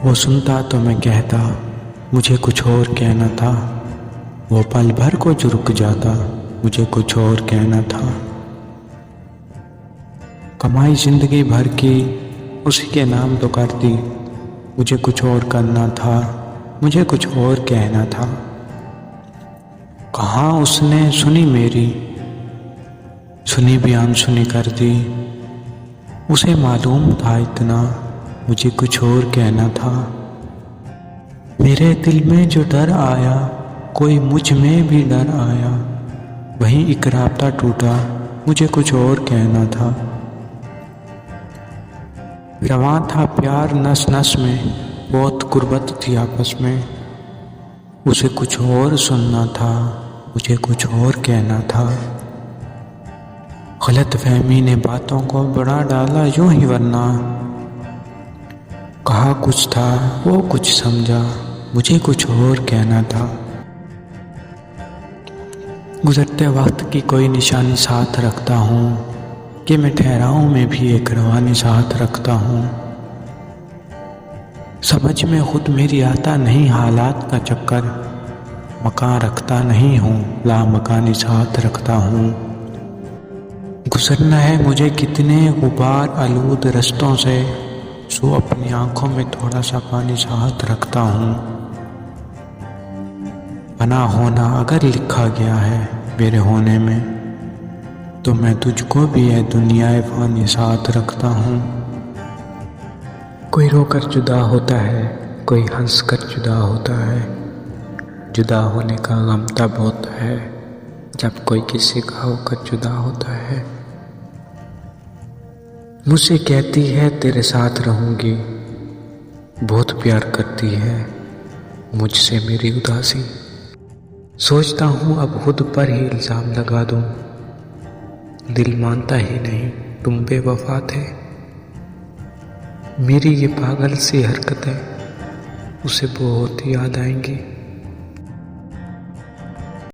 वो सुनता तो मैं कहता मुझे कुछ और कहना था। वो पल भर को जो रुक जाता मुझे कुछ और कहना था। कमाई जिंदगी भर की उसी के नाम तो करती, मुझे कुछ और करना था, मुझे कुछ और कहना था। कहाँ उसने सुनी मेरी, सुनी भी अनसुनी कर दी। उसे मालूम था इतना, मुझे कुछ और कहना था। मेरे दिल में जो डर आया, कोई मुझ में भी डर आया। वहीं एक राब्ता टूटा, मुझे कुछ और कहना था। रवां था प्यार नस नस में, बहुत गुर्बत थी आपस में। उसे कुछ और सुनना था, मुझे कुछ और कहना था। गलत फहमी ने बातों को बढ़ा डाला यूं ही, वरना कहा कुछ था वो कुछ समझा, मुझे कुछ और कहना था। गुजरते वक्त की कोई निशानी साथ रखता हूँ कि मैं ठहराऊं में भी एक रवानी साथ रखता हूँ। समझ में खुद मेरी आता नहीं हालात का चक्कर, मकान रखता नहीं हूँ ला मकानी साथ रखता हूँ। गुजरना है मुझे कितने गुबार आलूद रस्तों से, सो अपनी आंखों में थोड़ा सा पानी साथ रखता हूँ। बना होना अगर लिखा गया है मेरे होने में, तो मैं तुझको भी है दुनियाए फानी साथ रखता हूँ। कोई रोकर जुदा होता है, कोई हंस कर जुदा होता है। जुदा होने का गम तब होता है जब कोई किसी का होकर जुदा होता है। मुझसे कहती है तेरे साथ रहूंगी, बहुत प्यार करती है मुझसे मेरी उदासी। सोचता हूँ अब खुद पर ही इल्ज़ाम लगा दूँ, दिल मानता ही नहीं तुम बेवफा थे। मेरी ये पागल सी हरकतें उसे बहुत याद आएंगी।